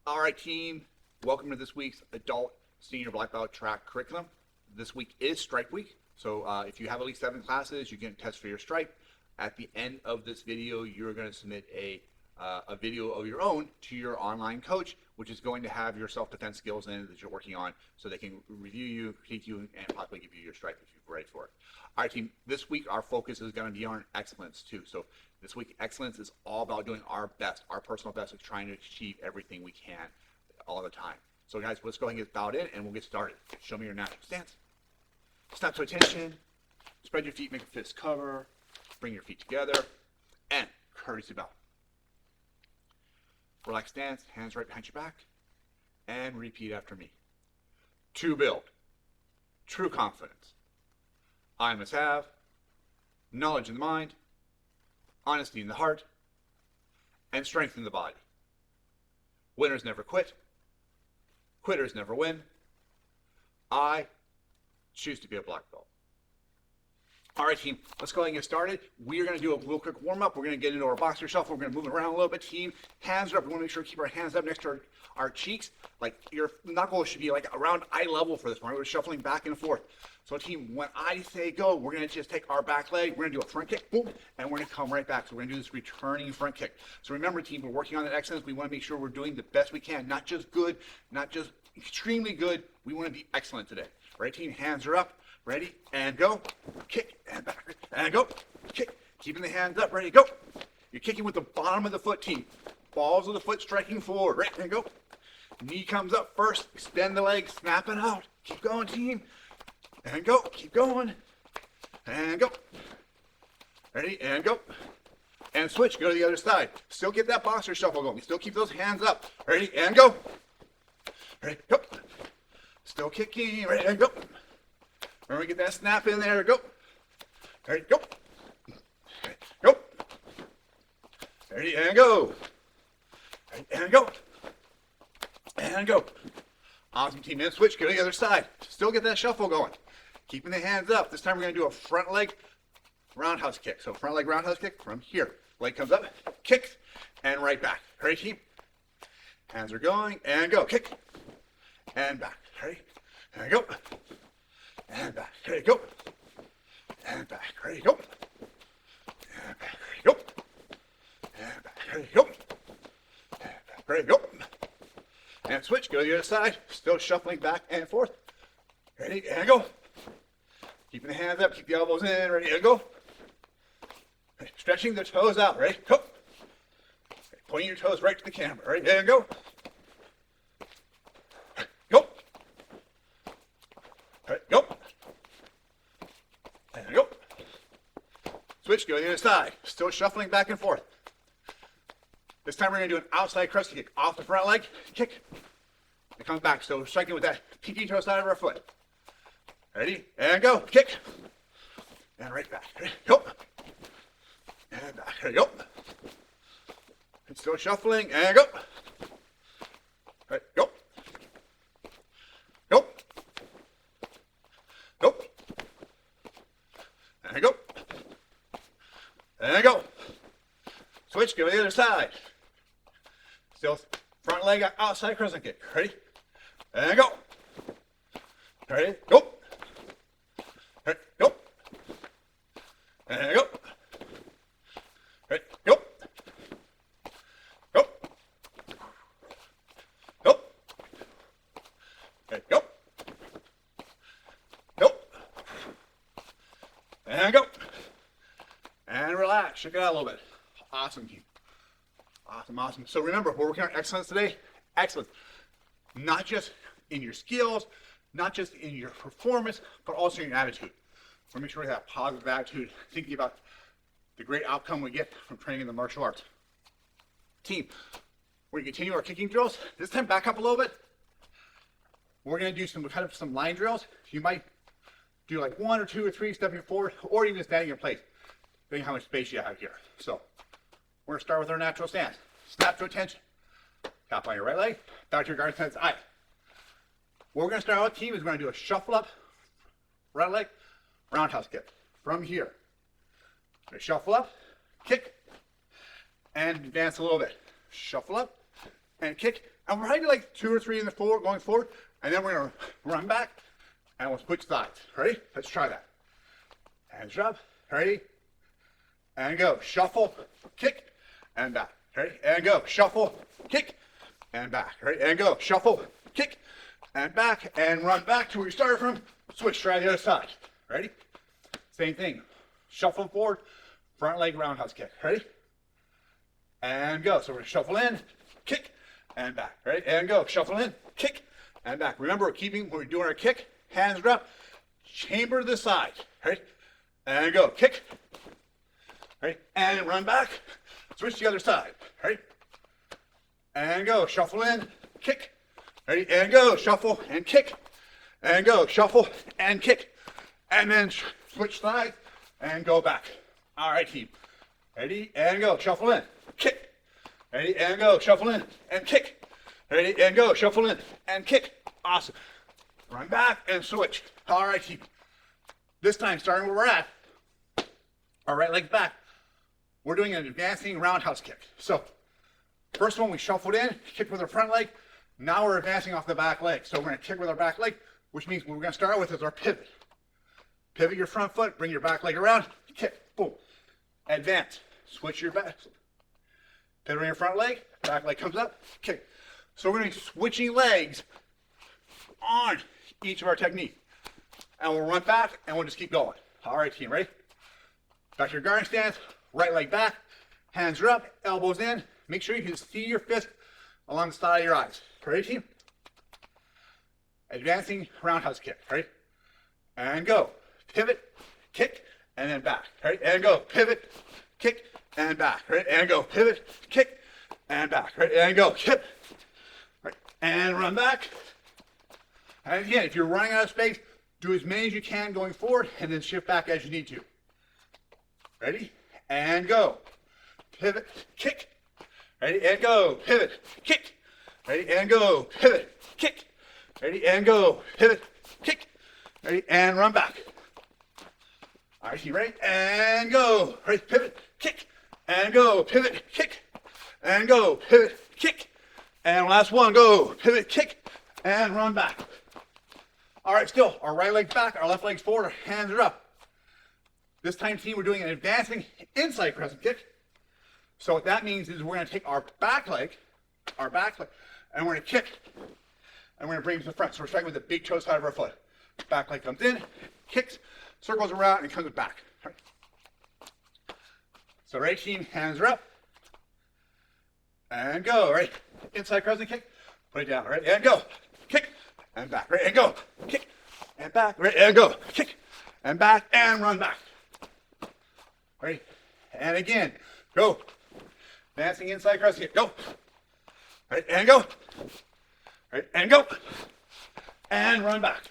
All right, team. Welcome to this week's Adult Senior Black Belt Track Curriculum. This week is Stripe Week, so if you have at least 7 classes, you can test for your Stripe. At the end of this video, you're going to submit a video of your own to your online coach, which is going to have your self-defense skills in it that you're working on, so they can review you, critique you, and possibly give you your Stripe if you're ready for it. All right, team. This week, our focus is going to be on excellence too. So this week, excellence is all about doing our best, our personal best, of trying to achieve everything we can all the time. So guys, let's go ahead and get bowed in and we'll get started. Show me your natural stance. Snap to attention. Spread your feet, make a fist cover. Bring your feet together and courtesy bow. Relaxed stance, hands right behind your back, and repeat after me. To build true confidence, I must have knowledge in the mind, honesty in the heart, and strength in the body. Winners never quit. Quitters never win. I choose to be a black belt. All right, team, let's go ahead and get started. We're going to do a real quick warm-up. We're going to get into our boxer shuffle. We're going to move around a little bit. Team, hands are up. We want to make sure we keep our hands up next to our cheeks. Like your knuckles should be like around eye level for this one. We're shuffling back and forth. So, team, when I say go, we're going to just take our back leg. We're going to do a front kick, boom, and we're going to come right back. So we're going to do this returning front kick. So remember, team, we're working on that excellence. We want to make sure we're doing the best we can. Not just good, not just extremely good. We want to be excellent today. All right, team, hands are up. Ready, and go. Kick, and back, and go. Kick, keeping the hands up, ready, go. You're kicking with the bottom of the foot, team. Balls of the foot striking forward, right, and go. Knee comes up first, extend the leg, snap it out. Keep going, team. And go, keep going. And go. Ready, and go. And switch, go to the other side. Still get that boxer shuffle going. Still keep those hands up. Ready, and go. Ready, go. Still kicking, ready, and go. Remember, get that snap in there. Go. Ready, go. Go. Ready, and go. Ready, and go. And go. Awesome, team. And switch. Go to the other side. Still get that shuffle going. Keeping the hands up. This time we're going to do a front leg roundhouse kick. So front leg roundhouse kick from here. Leg comes up, kick, and right back. Ready, team? Hands are going, and go. Kick, and back. Ready, and go. And back, ready, go. And back, ready, go. And back, ready, go. And back, ready, go. And back, ready, go. And switch, go to the other side. Still shuffling back and forth. Ready, and go. Keeping the hands up, keep the elbows in, ready, and go. Stretching the toes out, ready, go. Pointing your toes right to the camera, ready, and go. Go. Ready, go. And go. Switch, go to the other side. Still shuffling back and forth. This time we're going to do an outside crusty kick. Off the front leg, kick. It comes back. So striking with that pinky toe side of our foot. Ready? And go. Kick. And right back. Ready? Go. And back. Ready? Go. And still shuffling. And go. Ready? Go. Go. Go. And go. And go. Switch, go to the other side. Still front leg outside crescent kick. Ready? And go. Ready? Go. Ready? Go. And go. Ready? Go. Go. Go. Ready? Go. Go. And go. And relax. Check it out a little bit. Awesome, team. Awesome, awesome. So remember, we're working on excellence today. Excellence. Not just in your skills, not just in your performance, but also in your attitude. We're make sure we have a positive attitude, thinking about the great outcome we get from training in the martial arts. Team, we're going to continue our kicking drills. This time, back up a little bit. We're going to do some line drills. You might do like 1 or 2 or 3 stepping forward, or even standing in place, depending on how much space you have here. So we're going to start with our natural stance. Snap to attention. Tap on your right leg. Back to your guard stance. Eye. What we're going to start out, team, is we're going to do a shuffle up, right leg, roundhouse kick. From here. Shuffle up, kick, and advance a little bit. Shuffle up, and kick, And we're heading like 2 or 3 in the forward, going forward. And then we're going to run back and we'll switch sides. Ready? Let's try that. Hands up. Ready? And go. Shuffle, kick, and back. Ready? And go. Shuffle, kick, and back. Ready? And go. Shuffle, kick, and back. And run back to where you started from. Switch, try the other side. Ready? Same thing. Shuffle forward, front leg roundhouse kick. Ready? And go. So we're going to shuffle in, kick, and back. Ready? And go. Shuffle in, kick, and back. Remember, we're keeping, when we're doing our kick, hands are up, chamber to the side. Ready? And go. Kick. Ready? And run back. Switch to the other side. Ready? And go. Shuffle in, kick. Ready? And go. Shuffle and kick. And go. Shuffle and kick. And then switch sides and go back. All right, team. Ready? And go. Shuffle in, kick. Ready? And go. Shuffle in and kick. Ready? And go. Shuffle in and kick. Awesome. Run back and switch. All right, team. This time, starting where we're at, our right leg's back. We're doing an advancing roundhouse kick. So, first one we shuffled in, kicked with our front leg. Now we're advancing off the back leg. So we're going to kick with our back leg, which means what we're going to start with is our pivot. Pivot your front foot, bring your back leg around, kick, boom. Advance, switch your back. Pivot on your front leg, back leg comes up, kick. So we're going to be switching legs on each of our techniques. And we'll run back and we'll just keep going. All right, team, ready? Back to your guarding stance, right leg back, hands are up, elbows in. Make sure you can see your fist along the side of your eyes. Ready, team? Advancing roundhouse kick. Ready? And go. Pivot, kick, and then back. Ready? And go. Pivot, kick, and back. Ready? And go. Pivot, kick, and back. Ready? And go. Kick. Right. And run back. And again, if you're running out of space, do as many as you can going forward and then shift back as you need to. Ready? And go. Pivot, kick. Ready? And go. Pivot, kick. Ready? And go. Pivot, kick. Ready? And go. Pivot, kick. Ready? And run back. All right, you ready? And go. Ready? Pivot, kick. And go. Pivot, kick. And go. Pivot, kick. And last one. Go. Pivot, kick. And run back. All right, still, our right leg's back, our left leg's forward, our hands are up. This time, team, we're doing an advancing inside crescent kick. So what that means is we're going to take our back leg, and we're going to kick, and we're going to bring it to the front. So we're starting with the big toe side of our foot. Back leg comes in, kicks, circles around, and comes back. All right. So right, team, hands are up, and go. Right, inside crescent kick, put it down. Right, and go, kick. And back, right, and go, kick, and back, right, and go, kick, and back, and run back. Ready? And again, go. Advancing inside crescent kick, go. Right, and go. Right, and go. And run back.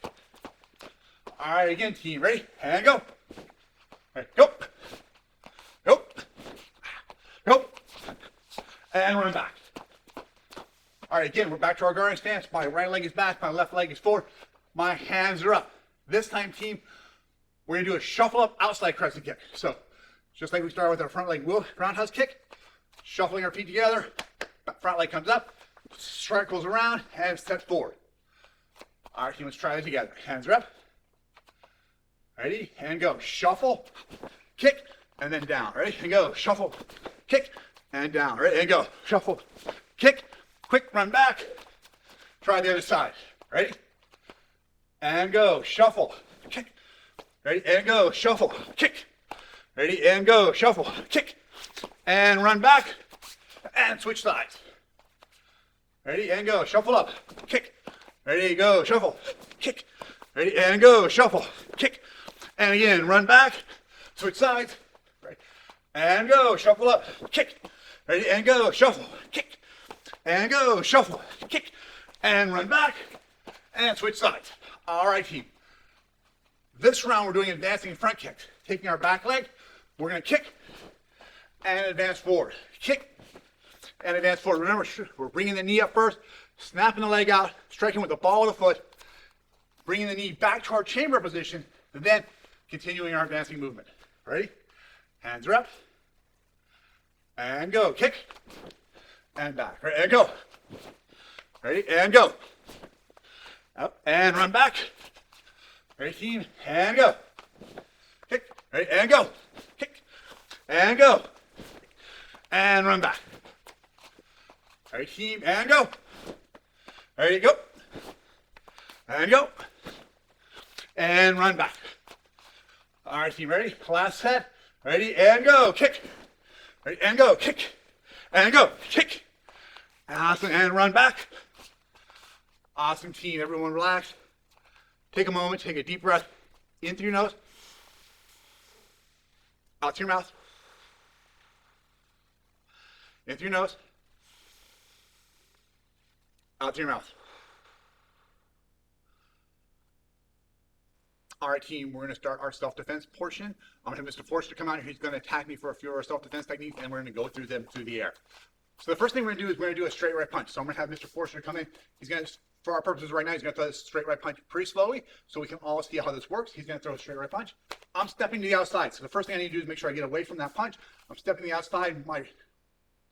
All right, again, team, ready? And go. Right, go. Go. Go. And run back. All right, again, we're back to our guarding stance. My right leg is back, my left leg is forward. My hands are up. This time, team, we're gonna do a shuffle up outside crescent kick. So, just like we started with our front leg roundhouse kick, shuffling our feet together, front leg comes up, circles around, and steps forward. All right, team, let's try that together. Hands are up. Ready, and go. Shuffle, kick, and then down. Ready, and go. Shuffle, kick, and down. Ready, and go. Shuffle, kick, quick run back. Try the other side. Ready? And go. Shuffle. Kick. Ready? And go. Shuffle. Kick. Ready? And go. Shuffle. Kick. And run back. And switch sides. Ready? And go. Shuffle up. Kick. Ready? Go. Shuffle. Kick. Ready? And go. Shuffle. Kick. And again, run back. Switch sides. Ready? And go. Shuffle up. Kick. Ready? And go. Shuffle. Kick. And go, shuffle, kick, and run back, and switch sides. All right, team. This round, we're doing advancing front kicks. Taking our back leg, we're going to kick and advance forward. Kick and advance forward. Remember, we're bringing the knee up first, snapping the leg out, striking with the ball of the foot, bringing the knee back to our chamber position, and then continuing our advancing movement. Ready? Hands are up, and go. Kick. And back. Right, and go. Ready, and go. Up, and run back. Ready, team, and go. Kick, ready, and go. Kick, and go. And run back. Ready, team, and go. Ready, go. And go. And run back. All right, team, ready? Last set. Ready, and go. Kick. Ready, and go. Kick. And go. Kick. Awesome, and run back. Awesome, team. Everyone relax. Take a moment, take a deep breath in through your nose, out through your mouth, in through your nose, out through your mouth. All right, team, we're going to start our self-defense portion. I'm going to have Mr. Forster come out here. He's going to attack me for a few of our self-defense techniques, and we're going to go through them through the air. So the first thing we're going to do is we're going to do a straight right punch. So I'm going to have Mr. Forster come in. He's going to, for our purposes right now, he's going to throw this straight right punch pretty slowly so we can all see how this works. He's going to throw a straight right punch. I'm stepping to the outside. So the first thing I need to do is make sure I get away from that punch. I'm stepping to the outside. My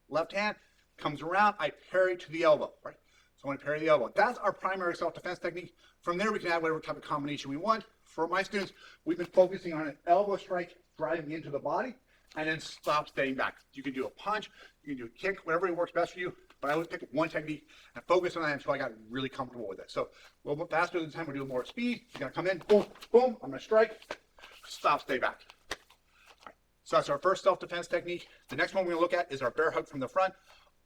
left hand comes around. I parry to the elbow, right? So I want to parry the elbow. That's our primary self-defense technique. From there, we can add whatever type of combination we want. For my students, we've been focusing on an elbow strike driving into the body and then stop staying back. You can do a punch, you can do a kick, whatever works best for you, but I would pick one technique and focus on that until I got really comfortable with it. So a little bit faster this time, we're doing more speed. You're gonna come in, boom, boom, I'm gonna strike, stop, stay back. All right. So that's our first self-defense technique. The next one we're gonna look at is our bear hug from the front,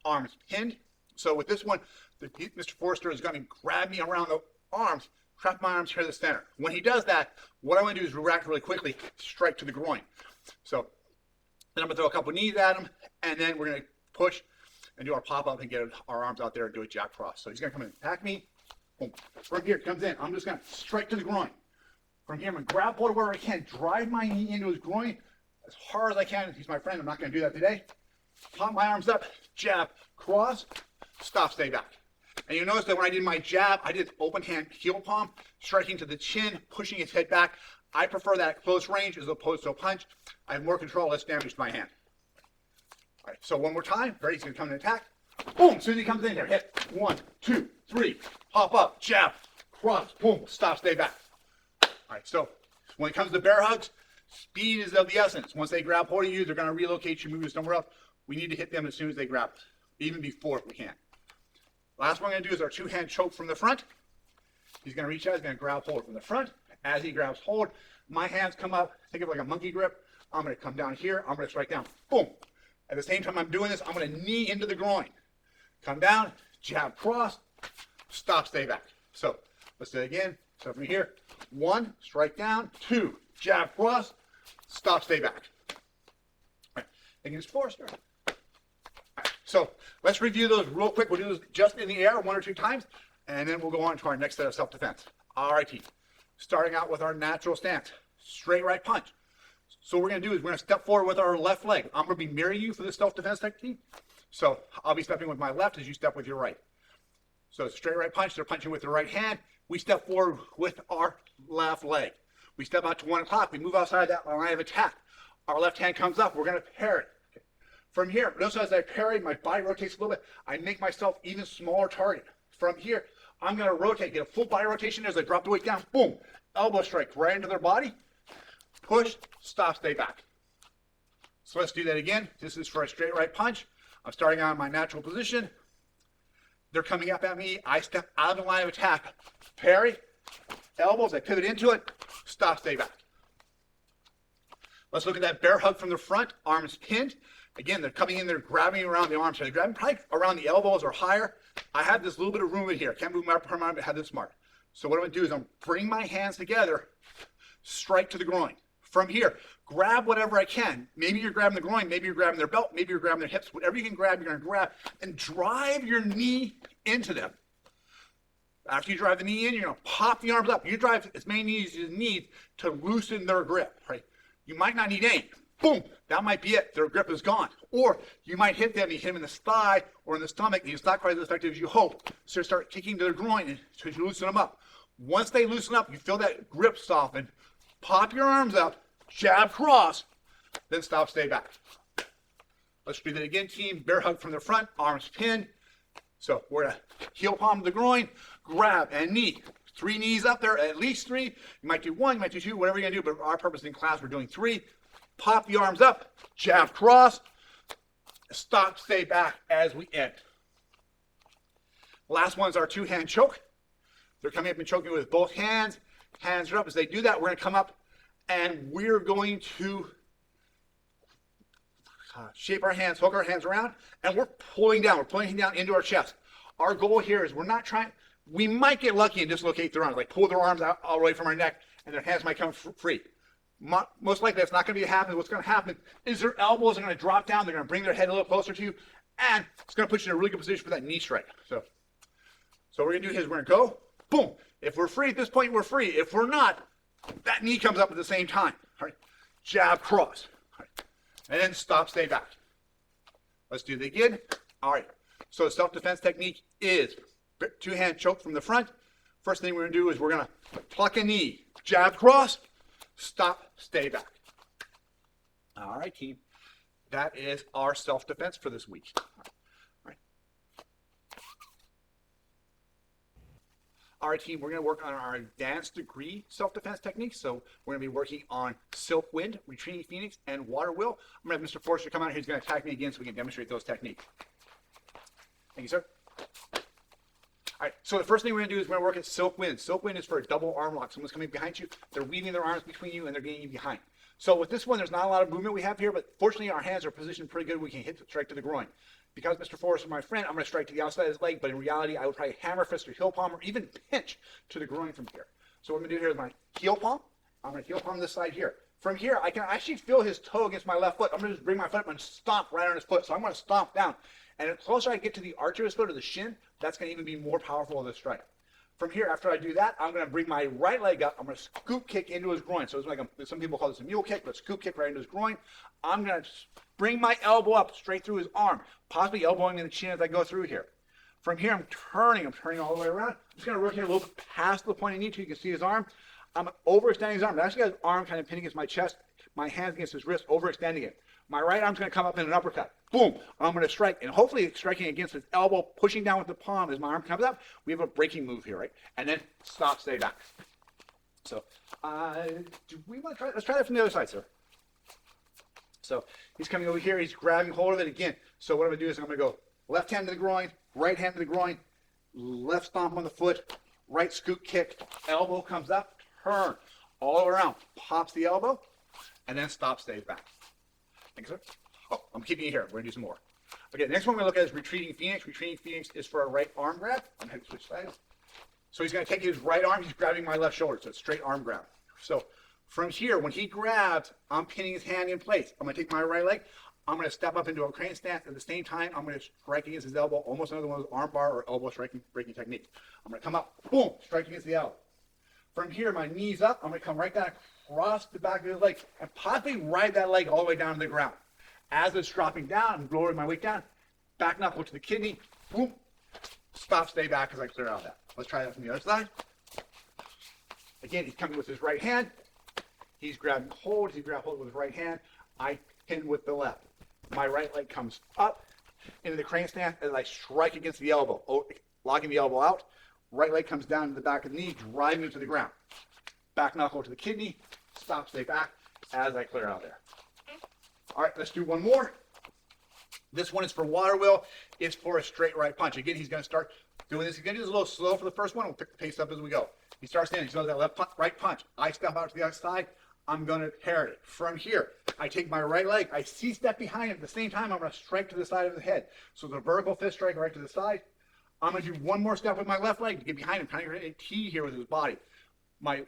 arms pinned. So with this one, Mr. Forster is gonna grab me around the arms, trap my arms here to the center. When he does that, what I want to do is react really quickly, strike to the groin. So then I'm going to throw a couple knees at him, and then we're going to push and do our pop-up and get our arms out there and do a jack cross. So he's going to come in and attack me. Boom. From here, comes in. I'm just going to strike to the groin. From here, I'm going to grab hold of where I can, drive my knee into his groin as hard as I can. He's my friend. I'm not going to do that today. Pop my arms up, jab, cross, stop, stay back. And you notice that when I did my jab, I did open hand heel palm, striking to the chin, pushing his head back. I prefer that at close range as opposed to a punch. I have more control, less damage to my hand. All right, so one more time. Ready? He's going to come and attack. Boom! As soon as he comes in here, hit. 1, 2, 3. Hop up, jab, cross, boom, stop, stay back. All right, so when it comes to bear hugs, speed is of the essence. Once they grab hold of you, they're going to relocate you, move you somewhere else. We need to hit them as soon as they grab us, even before if we can. Last one we're going to do is our two-hand choke from the front. He's going to reach out. He's going to grab hold from the front. As he grabs hold, my hands come up. Think of it like a monkey grip. I'm going to come down here. I'm going to strike down. Boom. At the same time I'm doing this, I'm going to knee into the groin. Come down, jab, cross, stop, stay back. So let's do it again. So from here, 1, strike down. 2, jab, cross, stop, stay back. All right. Against Forster. So let's review those real quick. We'll do this just in the air 1 or 2 times, and then we'll go on to our next set of self-defense. All right, team. Starting out with our natural stance, straight right punch. So what we're going to do is we're going to step forward with our left leg. I'm going to be mirroring you for this self-defense technique. So I'll be stepping with my left as you step with your right. So straight right punch, they're punching with the right hand. We step forward with our left leg. We step out to 1 o'clock. We move outside that line of attack. Our left hand comes up. We're going to parry. From here, notice as I parry, my body rotates a little bit. I make myself even smaller target. From here, I'm going to rotate, get a full body rotation as I drop the weight down. Boom. Elbow strike right into their body. Push, stop, stay back. So let's do that again. This is for a straight right punch. I'm starting out in my natural position. They're coming up at me. I step out of the line of attack. Parry, elbows, I pivot into it. Stop, stay back. Let's look at that bear hug from the front. Arms pinned. Again, they're coming in, they're grabbing around the arms. So they're grabbing probably around the elbows or higher. I have this little bit of room in here. Can't move my upper arm, but have this mark. So what I'm going to do is I'm bring my hands together, strike to the groin. From here, grab whatever I can. Maybe you're grabbing the groin, maybe you're grabbing their belt, maybe you're grabbing their hips. Whatever you can grab, you're going to grab and drive your knee into them. After you drive the knee in, you're going to pop the arms up. You drive as many knees as you need to loosen their grip, right? You might not need any. Boom, that might be it. Their grip is gone. Or you might hit them, you hit them in the thigh or in the stomach, and it's not quite as effective as you hope. So you start kicking to their groin and so you loosen them up. Once they loosen up, you feel that grip soften, pop your arms up, jab, cross, then stop, stay back. Let's do that again, team. Bear hug from the front, arms pinned. So we're going to heel palm to the groin, grab and knee. 3 knees up there, at least 3. You might do 1, you might do 2, whatever you're going to do, but our purpose in class, we're doing 3. Pop the arms up, jab cross, stop, stay back as we end. Last one's our 2-hand choke. They're coming up and choking with both hands. Hands are up. As they do that, we're going to come up and we're going to shape our hands, hook our hands around, and we're pulling down. We're pulling down into our chest. Our goal here is we're not trying, we might get lucky and dislocate their arms, like pull their arms out all the way from our neck, and their hands might come free. Most likely that's not going to be happening. What's going to happen is their elbows are going to drop down. They're going to bring their head a little closer to you, and it's going to put you in a really good position for that knee strike. So what we're going to do is we're going to go, boom. If we're free at this point, we're free. If we're not, that knee comes up at the same time. All right. Jab, cross. All right. And then stop, stay back. Let's do it again. All right. So the self-defense technique is 2-hand choke from the front. First thing we're going to do is we're going to pluck a knee, jab, cross, stop, stay back. All right, team. That is our self-defense for this week. All right, team, we're going to work on our advanced degree self-defense techniques. So we're going to be working on Silk Wind, Retreating Phoenix, and Water Wheel. I'm going to have Mr. Forrester come out here. He's going to attack me again so we can demonstrate those techniques. Thank you, sir. All right, so the first thing we're going to do is we're going to work at Silk Wind. Silk Wind is for a double arm lock. Someone's coming behind you. They're weaving their arms between you, and they're getting you behind. So with this one, there's not a lot of movement we have here, but fortunately our hands are positioned pretty good. We can strike to the groin. Because Mr. Forrester is my friend, I'm going to strike to the outside of his leg, but in reality, I would probably hammer fist or heel palm or even pinch to the groin from here. So what I'm going to do here is my heel palm. I'm going to heel palm this side here. From here, I can actually feel his toe against my left foot. I'm going to just bring my foot up and stomp right on his foot. So I'm going to stomp down. And the closer I get to the arch of his foot or the shin, that's going to even be more powerful of a strike. From here, after I do that, I'm going to bring my right leg up. I'm going to scoop kick into his groin. So it's like some people call this a mule kick, but scoop kick right into his groin. I'm going to bring my elbow up straight through his arm, possibly elbowing in the chin as I go through here. From here, I'm turning all the way around. I'm just going to rotate a little bit past the point I need to. You can see his arm. I'm overextending his arm. I actually got his arm kind of pinning against my chest, my hands against his wrist, overextending it. My right arm's going to come up in an uppercut. Boom. I'm going to strike, and hopefully striking against his elbow, pushing down with the palm as my arm comes up. We have a breaking move here, right? And then stop, stay back. So, do we want to try? Let's try that from the other side, sir. So he's coming over here. He's grabbing hold of it again. So what I'm going to do is I'm going to go left hand to the groin, right hand to the groin, left stomp on the foot, right scoop kick, elbow comes up, turn all around, pops the elbow, and then stop, stays back. Thank you, sir. Oh, I'm keeping you here. We're going to do some more. Okay, the next one we're going to look at is Retreating Phoenix. Retreating Phoenix is for a right arm grab. I'm going to switch sides. So he's going to take his right arm. He's grabbing my left shoulder. So it's straight arm grab. So from here, when he grabs, I'm pinning his hand in place. I'm going to take my right leg. I'm going to step up into a crane stance. At the same time, I'm going to strike against his elbow, almost another one of those arm bar or elbow striking breaking techniques. I'm going to come up, boom, strike against the elbow. From here, my knees up. I'm going to come right down across the back of his leg and possibly ride that leg all the way down to the ground. As it's dropping down, I'm lowering my weight down, back knuckle to the kidney, boom, stop, stay back as I clear out that. Let's try that from the other side. Again, he's coming with his right hand. He's grabbing hold. He grabs hold with his right hand. I pin with the left. My right leg comes up into the crane stance as I strike against the elbow, locking the elbow out. Right leg comes down to the back of the knee, driving it to the ground. Back knuckle to the kidney, stop, stay back as I clear out there. All right, let's do one more. This one is for water wheel. It's for a straight right punch. Again, he's going to start doing this. He's going to do this a little slow for the first one. We'll pick the pace up as we go. He starts standing. He does that left punch, right punch. I step out to the other side. I'm going to parry it. From here, I take my right leg. I C-step behind it. At the same time, I'm going to strike to the side of the head. So the vertical fist strike right to the side. I'm going to do one more step with my left leg to get behind him, kind of create a T here with his body. My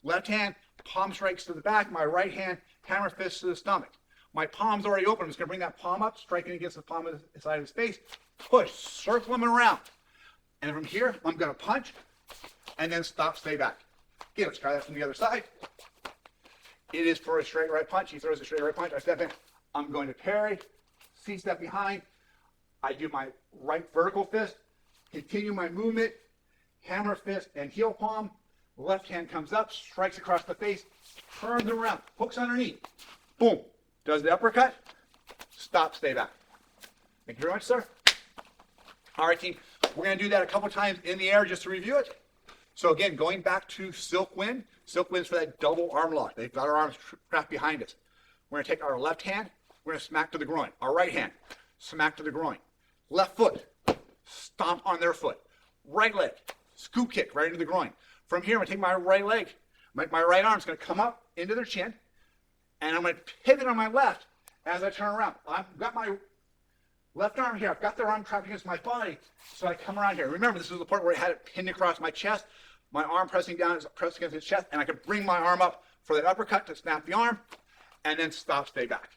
left hand, palm strikes to the back. My right hand, hammer fist to the stomach. My palm's already open. I'm just going to bring that palm up, striking against the palm of the side of his face. Push, circle him around. And from here, I'm going to punch and then stop, stay back. Okay, let's try that from the other side. It is for a straight right punch. He throws a straight right punch. I step in. I'm going to parry, C-step behind. I do my right vertical fist, continue my movement, hammer fist and heel palm. Left hand comes up, strikes across the face, turns around, hooks underneath. Boom. Does the uppercut, stop, stay back. Thank you very much, sir. All right, team, we're going to do that a couple times in the air just to review it. So again, going back to Silk Wind. Silk Wind's for that double arm lock. They've got our arms wrapped behind us. We're going to take our left hand, we're going to smack to the groin. Our right hand, smack to the groin. Left foot, stomp on their foot. Right leg, scoop kick right into the groin. From here, I'm going to take my right leg, my right arm's going to come up into their chin, and I'm going to pivot on my left as I turn around. I've got my left arm here. I've got their arm trapped against my body, so I come around here. Remember, this is the part where I had it pinned across my chest. My arm pressing down is pressed against his chest, and I can bring my arm up for that uppercut to snap the arm, and then stop, stay back.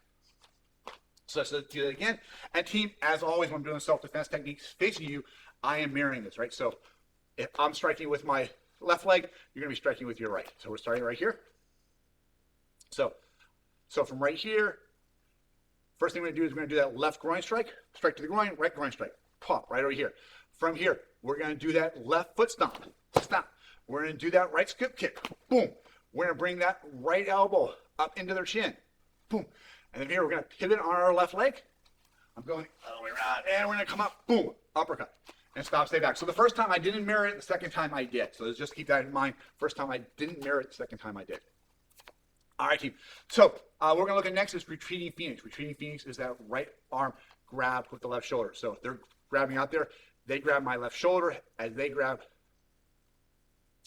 So let's do that again. And team, as always, when I'm doing self-defense techniques facing you, I am mirroring this, right? So if I'm striking with my left leg, you're going to be striking with your right. So we're starting right here. So from right here, first thing we're going to do is we're going to do that left groin strike to the groin, right groin strike, pop right over here. From here, we're going to do that left foot stomp. We're going to do that right scoop kick, boom. We're going to bring that right elbow up into their chin, boom. And then here we're going to pivot on our left leg. I'm going all the way around, and we're going to come up, boom, uppercut, and stop, stay back. So the first time I didn't mirror it, the second time I did. So let's just keep that in mind. First time I didn't mirror it, the second time I did. All right, team. So we're going to look at next is retreating phoenix. Retreating phoenix is that right arm grab with the left shoulder. So if they're grabbing out there, they grab my left shoulder. As they grab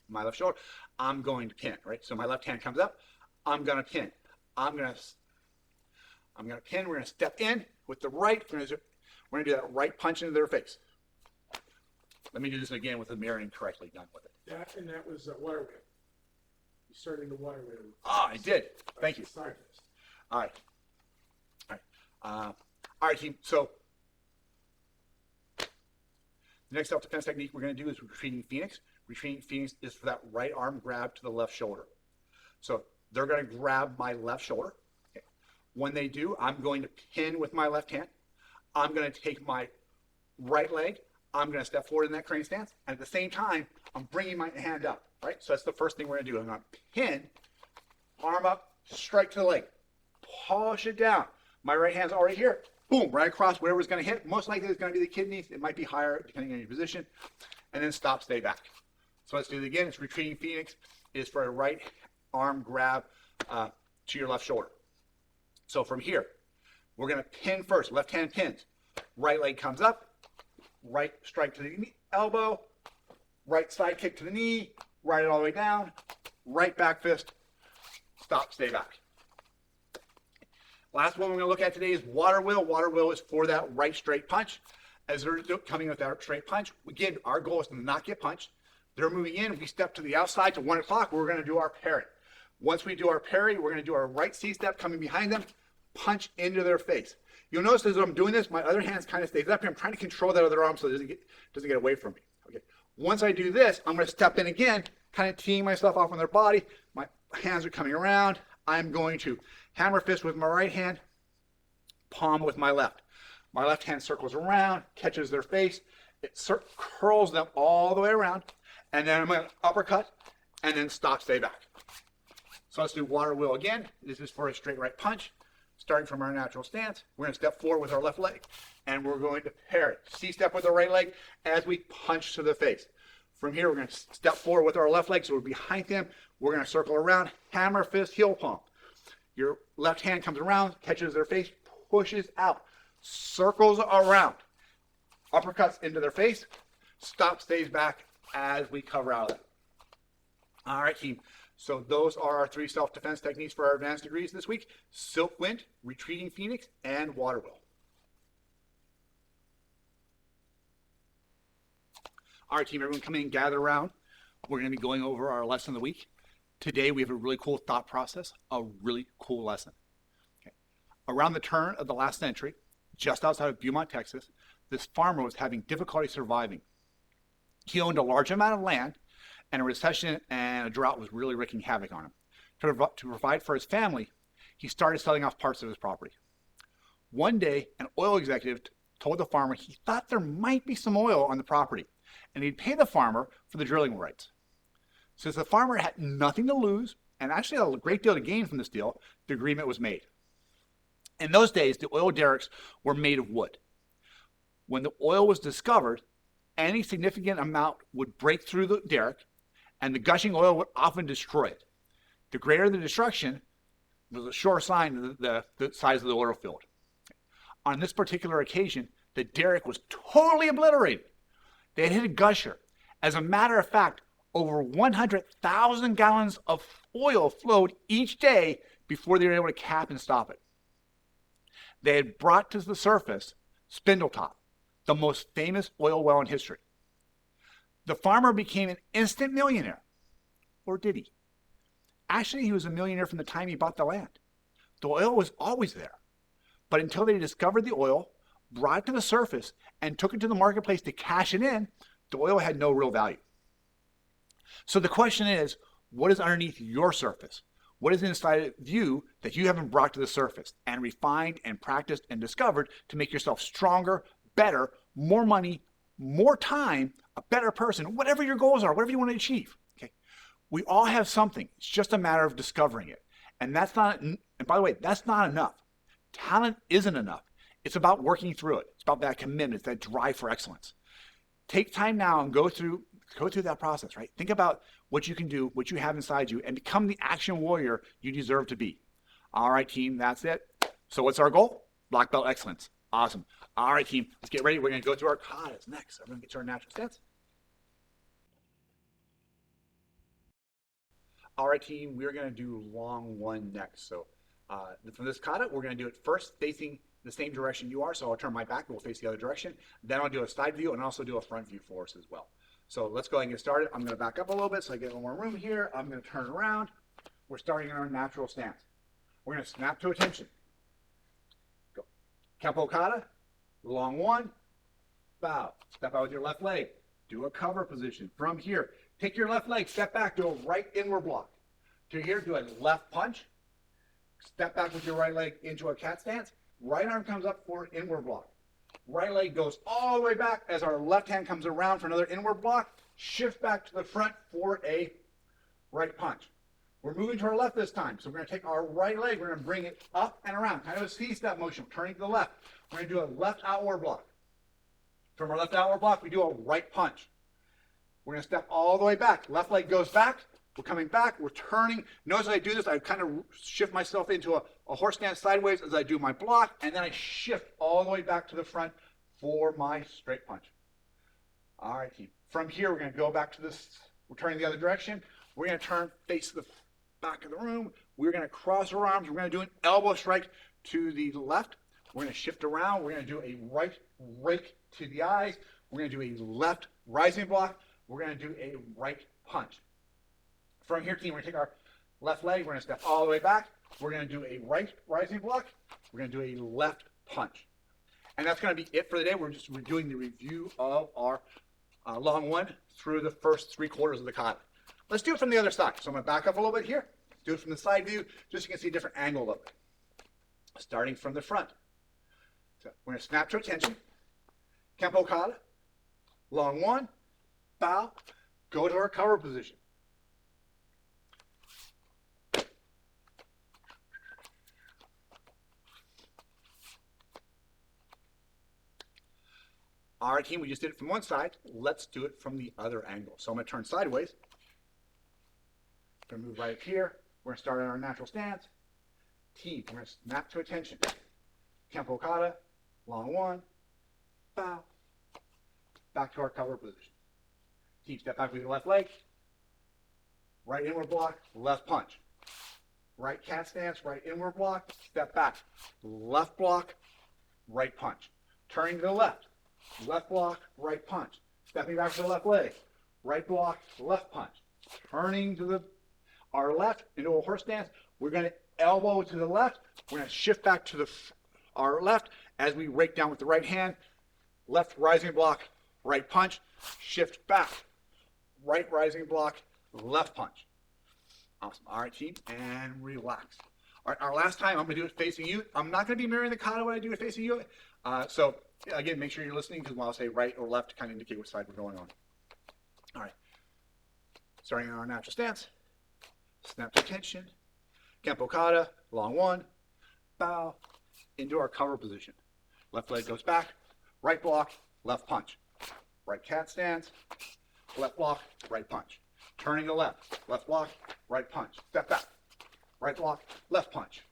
my left shoulder, I'm going to pin, right? So my left hand comes up, I'm going to pin. I'm going to pin. We're going to step in with the right. We're going to do that right punch into their face. Let me do this again with the mirroring correctly done with it. That was water wheel. You started the water wheel. Ah, I did. Thank you. All right. All right, team. So the next self-defense technique we're going to do is retreating phoenix. Retreating phoenix is for that right arm grab to the left shoulder. So they're going to grab my left shoulder. Okay. When they do, I'm going to pin with my left hand. I'm going to take my right leg. I'm going to step forward in that crane stance. And at the same time, I'm bringing my hand up, right? So that's the first thing we're going to do. I'm going to pin, arm up, strike to the leg, push it down. My right hand's already here. Boom, right across wherever's going to hit. Most likely it's going to be the kidneys. It might be higher depending on your position. And then stop, stay back. So let's do it again. It's retreating phoenix. Is for a right arm grab to your left shoulder. So from here, we're going to pin first. Left hand pins. Right leg comes up. Right strike to the elbow. Right side kick to the knee. Right it all the way down. Right back fist. Stop, stay back. Last one we're going to look at today is water wheel. Water wheel is for that right straight punch. As they're coming with that straight punch, again, our goal is to not get punched. They're moving in. We step to the outside to 1 o'clock. We're going to do our parry. Once we do our parry, we're going to do our right C-step coming behind them, punch into their face. You'll notice as I'm doing this, my other hand kind of stays up here. I'm trying to control that other arm so it doesn't get away from me. Okay. Once I do this, I'm going to step in again, kind of teeing myself off on their body. My hands are coming around. I'm going to hammer fist with my right hand, palm with my left. My left hand circles around, catches their face. It curls them all the way around. And then I'm going to uppercut and then stop, stay back. So let's do water wheel again. This is for a straight right punch. Starting from our natural stance, we're going to step forward with our left leg. And we're going to parry. C-step with our right leg as we punch to the face. From here, we're going to step forward with our left leg, so we're behind them. We're going to circle around, hammer fist, heel palm. Your left hand comes around, catches their face, pushes out, circles around, uppercuts into their face, stop, stays back as we cover out of that. All right, team. So those are our 3 self-defense techniques for our advanced degrees this week: Silk Wind, Retreating Phoenix, and Water Wheel. All right, team, everyone come in and gather around. We're going to be going over our lesson of the week. Today, we have a really cool thought process, a really cool lesson. Okay. Around the turn of the last century, just outside of Beaumont, Texas, this farmer was having difficulty surviving. He owned a large amount of land, and a recession and a drought was really wreaking havoc on him. To provide for his family, he started selling off parts of his property. One day, an oil executive told the farmer he thought there might be some oil on the property, and he'd pay the farmer for the drilling rights. Since the farmer had nothing to lose, and actually a great deal to gain from this deal, the agreement was made. In those days, the oil derricks were made of wood. When the oil was discovered, any significant amount would break through the derrick, and the gushing oil would often destroy it. The greater the destruction was a sure sign of the size of the oil field. On this particular occasion, the derrick was totally obliterated. They had hit a gusher. As a matter of fact, over 100,000 gallons of oil flowed each day before they were able to cap and stop it. They had brought to the surface Spindletop, the most famous oil well in history. The farmer became an instant millionaire. Or did he? Actually, he was a millionaire from the time he bought the land. The oil was always there. But until they discovered the oil, brought it to the surface, and took it to the marketplace to cash it in, the oil had no real value. So the question is, what is underneath your surface? What is inside of you that you haven't brought to the surface and refined and practiced and discovered to make yourself stronger, better, more money, more time, a better person, whatever your goals are, whatever you want to achieve? Okay. We all have something. It's just a matter of discovering it. And that's not, and by the way, that's not enough. Talent isn't enough. It's about working through it. It's about that commitment, that drive for excellence. Take time now and go through that process, right? Think about what you can do, what you have inside you, and become the action warrior you deserve to be. All right, team, that's it. So what's our goal? Black belt excellence. Awesome. All right, team, let's get ready. We're going to go through our katas next. Everyone get to our natural stance. All right, team, we're going to do long one next. So from this kata, we're going to do it first facing the same direction you are. So I'll turn my back and we'll face the other direction. Then I'll do a side view and also do a front view for us as well. So let's go ahead and get started. I'm going to back up a little bit so I get a little more room here. I'm going to turn around. We're starting in our natural stance. We're going to snap to attention. Go. Kempo kata, long one, bow. Step out with your left leg. Do a cover position. From here, take your left leg, step back, do a right inward block. To here, do a left punch. Step back with your right leg into a cat stance. Right arm comes up for an inward block. Right leg goes all the way back as our left hand comes around for another inward block. Shift back to the front for a right punch. We're moving to our left this time. So we're going to take our right leg. We're going to bring it up and around. Kind of a C-step motion. Turning to the left. We're going to do a left outward block. From our left outward block, we do a right punch. We're going to step all the way back. Left leg goes back. We're coming back. We're turning. Notice as I do this, I kind of shift myself into a horse stance sideways as I do my block, and then I shift all the way back to the front for my straight punch. All right, team. From here, we're going to go back to this. We're turning the other direction. We're going to turn, face the back of the room. We're going to cross our arms. We're going to do an elbow strike to the left. We're going to shift around. We're going to do a right rake to the eyes. We're going to do a left rising block. We're going to do a right punch. From here, team, we're going to take our left leg. We're going to step all the way back. We're going to do a right rising block. We're going to do a left punch. And that's going to be it for the day. We're doing the review of our long one through the first 3 quarters of the kata. Let's do it from the other side. So I'm going to back up a little bit here. Do it from the side view, just so you can see a different angle of it. Starting from the front. So we're going to snap to attention. Kempo kata. Long one. Bow. Go to our cover position. All right, team, we just did it from one side. Let's do it from the other angle. So I'm going to turn sideways. I'm going to move right up here. We're going to start in our natural stance. Team, we're going to snap to attention. Kempo kata, long one, bow. Back to our cover position. Team, step back with your left leg. Right inward block, left punch. Right cat stance, right inward block, step back. Left block, right punch. Turning to the left. Left block, right punch. Stepping back to the left leg. Right block, left punch. Turning to our left into a horse stance. We're going to elbow to the left. We're going to shift back to our left as we rake down with the right hand. Left rising block, right punch. Shift back. Right rising block, left punch. Awesome. All right, team, and relax. All right, our last time, I'm going to do it facing you. I'm not going to be mirroring the kata when I do it facing you. So again, make sure you're listening, because when I'll say right or left to kind of indicate which side we're going on. All right. Starting in our natural stance. Snap to attention. Kempo kata, long one. Bow. Into our cover position. Left leg goes back. right block, left punch. Right cat stance, left block, right punch. Turning to left, left block, right punch. Step back, right block, left punch.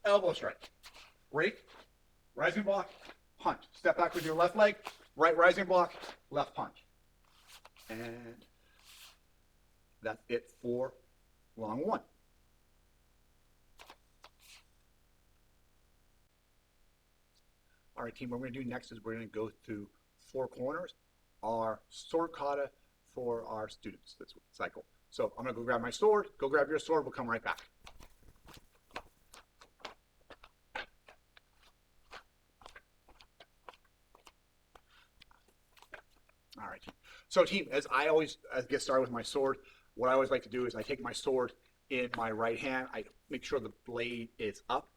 Elbow strike, break, rising block, punch. Step back with your left leg, right rising block, left punch. And that's it for long one. All right, team, what we're going to do next is we're going to go through 4 corners, our sword kata for our students this cycle. So I'm going to go grab my sword, go grab your sword, we'll come right back. All right, team. So team, as I always get started with my sword, what I always like to do is I take my sword in my right hand, I make sure the blade is up,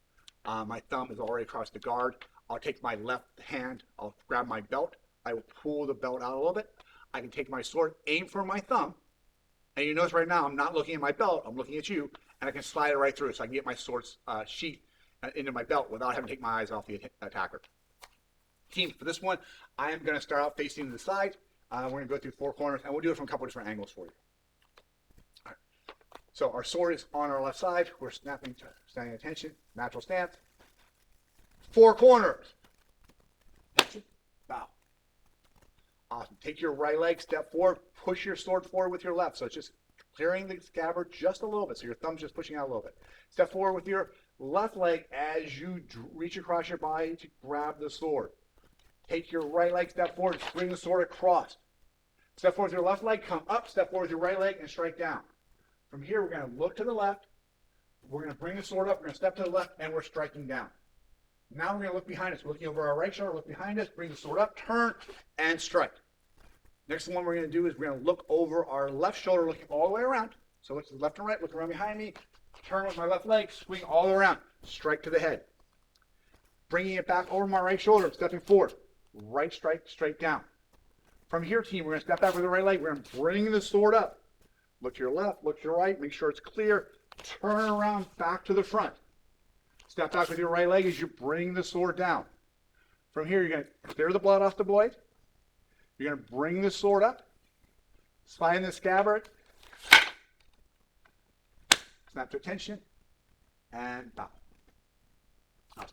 my thumb is already across the guard. I'll take my left hand, I'll grab my belt, I will pull the belt out a little bit. I can take my sword, aim for my thumb, and you notice right now I'm not looking at my belt, I'm looking at you, and I can slide it right through so I can get my sword's sheath into my belt without having to take my eyes off the attacker. Team, for this one, I am going to start out facing to the side. We're going to go through 4 corners, and we'll do it from a couple different angles for you. All right. So our sword is on our left side. We're standing attention, natural stance. 4 corners. Attention, bow. Awesome. Take your right leg, step forward, push your sword forward with your left. So it's just clearing the scabbard just a little bit. So your thumb's just pushing out a little bit. Step forward with your left leg as you reach across your body to grab the sword. Take your right leg, step forward, bring the sword across. Step forward with your left leg, come up, step forward with your right leg, and strike down. From here, we're going to look to the left. We're going to bring the sword up, we're going to step to the left, and we're striking down. Now we're going to look behind us. We're looking over our right shoulder, look behind us, bring the sword up, turn, and strike. Next one we're going to do is we're going to look over our left shoulder, looking all the way around. So look to the left and right, look around behind me, turn with my left leg, swing all the way around, strike to the head. Bringing it back over my right shoulder, stepping forward, right strike, straight down. From here, team, we're going to step back with the right leg. We're going to bring the sword up. Look to your left, look to your right, make sure it's clear. Turn around back to the front. Step back with your right leg as you bring the sword down. From here, you're going to clear the blood off the blade. You're going to bring the sword up, slide in the scabbard, snap to attention, and bow. Awesome.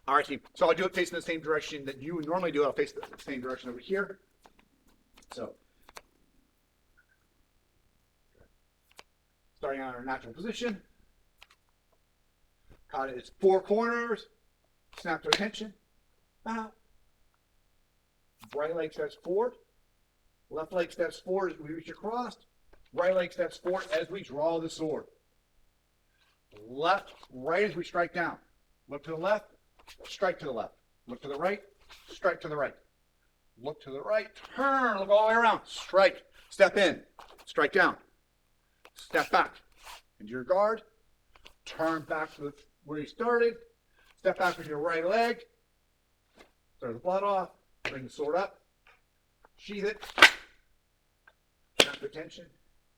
All right, team. So I'll do it facing the same direction that you would normally do. I'll face the same direction over here. So, starting on our natural position. Kata is 4 corners. Snap to attention. Bow. Right leg steps forward. Left leg steps forward as we reach across. Right leg steps forward as we draw the sword. Left, right as we strike down. Look to the left, strike to the left. Look to the right, strike to the right. Look to the right, turn, look all the way around. Strike, step in, strike down. Step back into your guard. Turn back to where you started. Step back with your right leg. Start the blood off. Bring the sword up. Sheath it. Snap to attention.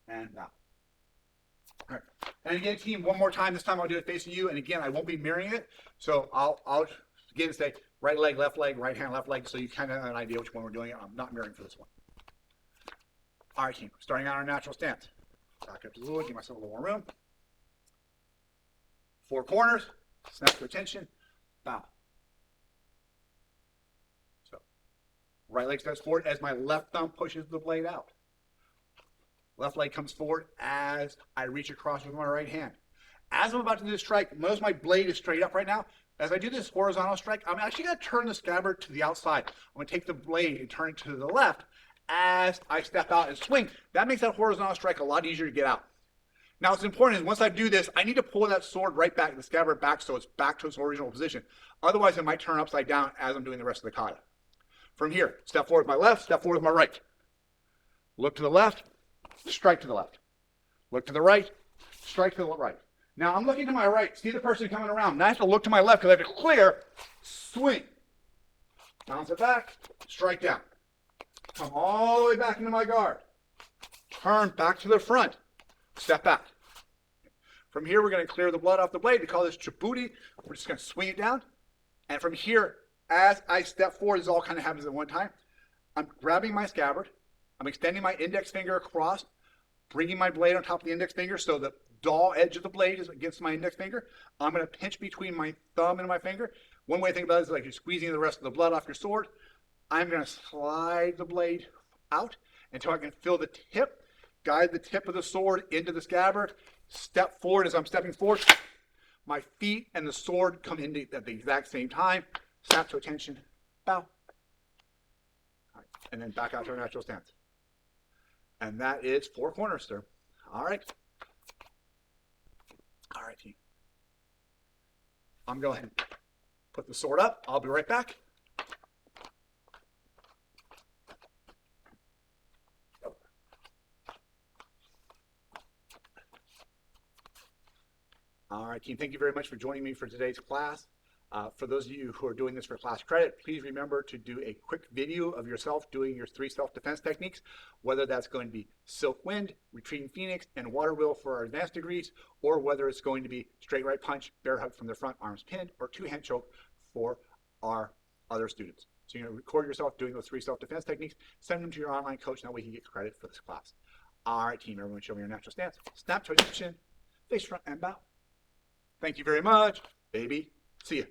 And bow. All right. And again, team, one more time. This time I'll do it facing you. And again, I won't be mirroring it. So I'll again say right leg, right hand, left leg. So you kind of have an idea which one we're doing. I'm not mirroring for this one. All right, team. Starting on our natural stance. Back up to the wood. Give myself a little more room. 4 corners. Snap to attention. Bow. So right leg steps forward as my left thumb pushes the blade out. Left leg comes forward as I reach across with my right hand. As I'm about to do the strike, notice my blade is straight up right now. As I do this horizontal strike, I'm actually going to turn the scabbard to the outside. I'm going to take the blade and turn it to the left as I step out and swing. That makes that horizontal strike a lot easier to get out. Now, what's important is once I do this, I need to pull that sword right back, the scabbard back, so it's back to its original position. Otherwise, it might turn upside down as I'm doing the rest of the kata. From here, step forward with my left, step forward with my right. Look to the left, strike to the left. Look to the right, strike to the right. Now, I'm looking to my right, see the person coming around. Now I have to look to my left because I have to clear, swing. Bounce it back, strike down. Come all the way back into my guard. Turn back to the front. Step back. From here, we're going to clear the blood off the blade. We call this chabuti. We're just going to swing it down. And from here, as I step forward, this all kind of happens at one time. I'm grabbing my scabbard. I'm extending my index finger across, bringing my blade on top of the index finger so the dull edge of the blade is against my index finger. I'm going to pinch between my thumb and my finger. One way to think about it is like you're squeezing the rest of the blood off your sword. I'm going to slide the blade out until I can feel the tip, guide the tip of the sword into the scabbard, step forward. As I'm stepping forward, my feet and the sword come into at the exact same time. Snap to attention, bow. All right. And then back out to our natural stance. And that is 4 corners, sir. All right. All right, team. I'm going to put the sword up. I'll be right back. All right, team, thank you very much for joining me for today's class. For those of you who are doing this for class credit, please remember to do a quick video of yourself doing your 3 self-defense techniques, whether that's going to be Silk Wind, Retreating Phoenix, and Water Wheel for our advanced degrees, or whether it's going to be Straight Right Punch, Bear Hug from the front, arms pinned, or 2-hand choke for our other students. So you're going to record yourself doing those 3 self-defense techniques, send them to your online coach, and that way you get credit for this class. All right, team, everyone show me your natural stance. Snap to attention, face front and bow. Thank you very much, baby. See ya.